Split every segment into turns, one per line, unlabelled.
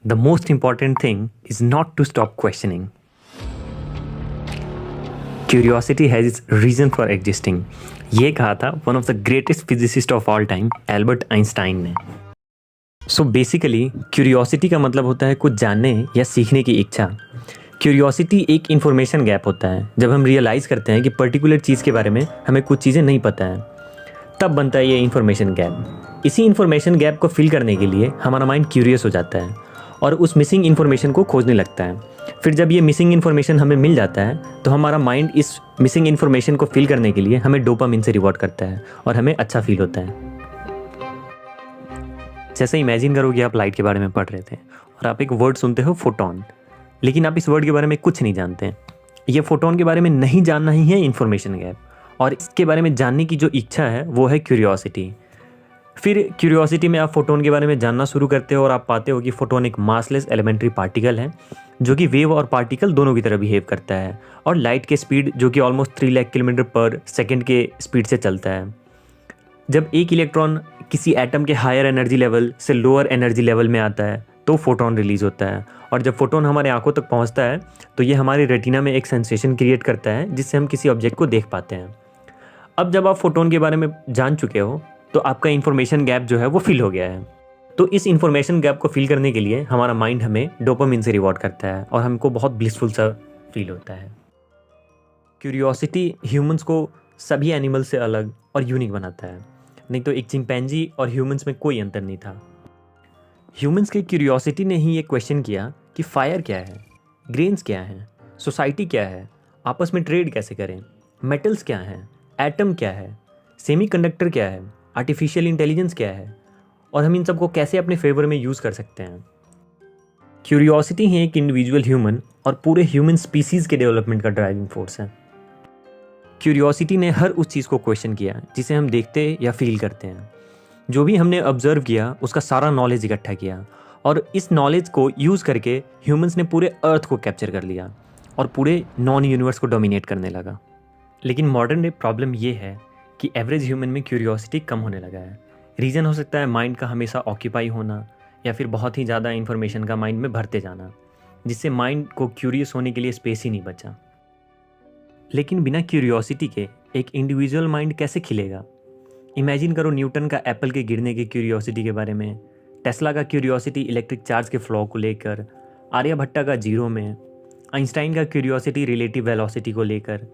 The most important thing is not to stop questioning. Curiosity has its reason for existing. ये कहा था one of the greatest physicist of all time Albert Einstein ने. So basically curiosity का मतलब होता है कुछ जानने या सीखने की इच्छा. क्यूरियोसिटी एक इन्फॉर्मेशन गैप होता है जब हम रियलाइज़ करते हैं कि पर्टिकुलर चीज़ के बारे में हमें कुछ चीज़ें नहीं पता है, तब बनता है ये इन्फॉर्मेशन गैप. इसी इन्फॉर्मेशन गैप को फिल करने के लिए हमारा माइंड क्यूरियस हो जाता है और उस मिसिंग इन्फॉर्मेशन को खोजने लगता है. फिर जब ये मिसिंग इन्फॉर्मेशन हमें मिल जाता है तो हमारा माइंड इस मिसिंग इन्फॉर्मेशन को फिल करने के लिए हमें डोपामिन से रिवॉर्ड करता है और हमें अच्छा फील होता है. जैसे इमेजिन करो कि आप लाइट के बारे में पढ़ रहे थे और आप एक वर्ड सुनते हो फोटोन, लेकिन आप इस वर्ड के बारे में कुछ नहीं जानते. ये फोटोन के बारे में नहीं जानना ही है इन्फॉर्मेशन गैप, और इसके बारे में जानने की जो इच्छा है वो है क्यूरियोसिटी. फिर क्यूरियोसिटी में आप फोटोन के बारे में जानना शुरू करते हो और आप पाते हो कि फोटोन एक मासलेस एलिमेंट्री पार्टिकल है जो कि वेव और पार्टिकल दोनों की तरह बिहेव करता है और लाइट के स्पीड जो कि ऑलमोस्ट 3 लाख किलोमीटर पर सेकेंड के स्पीड से चलता है. जब एक इलेक्ट्रॉन किसी एटम के हायर एनर्जी लेवल से लोअर एनर्जी लेवल में आता है तो फोटोन रिलीज होता है, और जब फोटोन हमारे आंखों तक पहुंचता है तो ये हमारी रेटिना में एक सेंसेशन क्रिएट करता है जिससे हम किसी ऑब्जेक्ट को देख पाते हैं. अब जब आप फोटोन के बारे में जान चुके हो तो आपका इन्फॉर्मेशन गैप जो है वो फिल हो गया है. तो इस इन्फॉर्मेशन गैप को फिल करने के लिए हमारा माइंड हमें डोपामिन से रिवॉर्ड करता है और हमको बहुत ब्लिसफुल सा फील होता है. क्यूरियोसिटी ह्यूमंस को सभी एनिमल से अलग और यूनिक बनाता है, नहीं तो एक चिंपैंजी और ह्यूमंस में कोई अंतर नहीं था. ह्यूमंस के क्यूरियोसिटी ने ही ये क्वेश्चन किया कि फायर क्या है, ग्रेन्स क्या हैं, सोसाइटी क्या है, आपस में ट्रेड कैसे करें, मेटल्स क्या हैं, एटम क्या है, सेमीकंडक्टर क्या है, आर्टिफिशियल इंटेलिजेंस क्या है, और हम इन सब को कैसे अपने फेवर में यूज़ कर सकते हैं. क्यूरियोसिटी ही एक इंडिविजुअल ह्यूमन और पूरे ह्यूमन स्पीसीज़ के डेवलपमेंट का ड्राइविंग फोर्स है. क्यूरियोसिटी ने हर उस चीज़ को क्वेश्चन किया जिसे हम देखते या फील करते हैं. जो भी हमने ऑब्जर्व किया उसका सारा नॉलेज इकट्ठा किया, और इस नॉलेज को यूज़ करके ह्यूमंस ने पूरे अर्थ को कैप्चर कर लिया और पूरे नॉन यूनिवर्स को डोमिनेट करने लगा. लेकिन मॉडर्न डे प्रॉब्लम ये है कि एवरेज ह्यूमन में क्यूरियोसिटी कम होने लगा है. रीज़न हो सकता है माइंड का हमेशा ऑक्यूपाई होना या फिर बहुत ही ज़्यादा इन्फॉर्मेशन का माइंड में भरते जाना, जिससे माइंड को क्यूरियस होने के लिए स्पेस ही नहीं बचा. लेकिन बिना क्यूरियोसिटी के एक इंडिविजुअल माइंड कैसे खिलेगा? इमेजिन करो न्यूटन का एप्पल के गिरने की क्यूरियोसिटी के बारे में, टेस्ला का क्यूरियोसिटी इलेक्ट्रिक चार्ज के फ्लो को लेकर, आर्यभट्टा का जीरो में, आइंस्टाइन का क्यूरियोसिटी रिलेटिव वेलोसिटी को लेकर,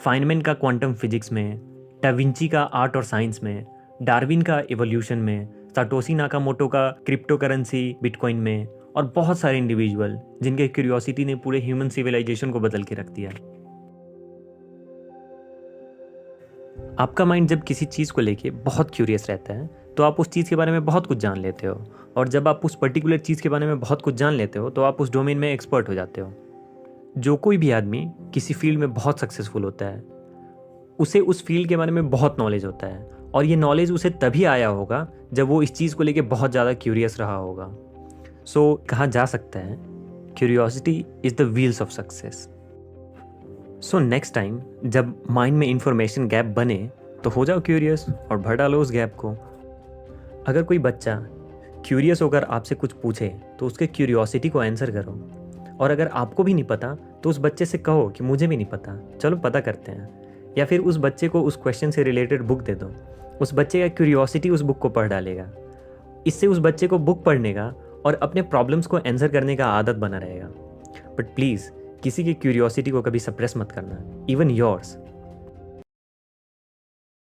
फाइनमैन का क्वांटम फिजिक्स में, डाविंची का आर्ट और साइंस में, डार्विन का इवोल्यूशन में, साटोशी नाकामोटो का क्रिप्टो करेंसी बिटकॉइन में, और बहुत सारे इंडिविजुअल जिनके क्यूरियोसिटी ने पूरे ह्यूमन सिविलाइजेशन को बदल के रख दिया. आपका माइंड जब किसी चीज़ को लेके बहुत क्यूरियस रहता है तो आप उस चीज़ के बारे में बहुत कुछ जान लेते हो, और जब आप उस पर्टिकुलर चीज़ के बारे में बहुत कुछ जान लेते हो तो आप उस डोमेन में एक्सपर्ट हो जाते हो. जो कोई भी आदमी किसी फील्ड में बहुत सक्सेसफुल होता है उसे उस फील्ड के बारे में बहुत नॉलेज होता है, और ये नॉलेज उसे तभी आया होगा जब वो इस चीज़ को लेके बहुत ज़्यादा क्यूरियस रहा होगा. सो कहा जा सकता है curiosity is the wheels of success. So next time जब माइंड में इंफॉर्मेशन गैप बने तो हो जाओ क्यूरियस और भर डालो उस गैप को. अगर कोई बच्चा क्यूरियस होकर आपसे कुछ पूछे तो उसके क्यूरियोसिटी को आंसर करो, और अगर आपको भी नहीं पता तो उस बच्चे से कहो कि मुझे भी नहीं पता, चलो पता करते हैं. या फिर उस बच्चे को उस क्वेश्चन से रिलेटेड बुक दे दो. उस बच्चे का क्यूरियोसिटी उस बुक को पढ़ डालेगा. इससे उस बच्चे को बुक पढ़ने का और अपने प्रॉब्लम्स को आंसर करने का आदत बना रहेगा. बट प्लीज़ किसी की क्यूरियोसिटी को कभी सप्रेस मत करना, इवन योर्स.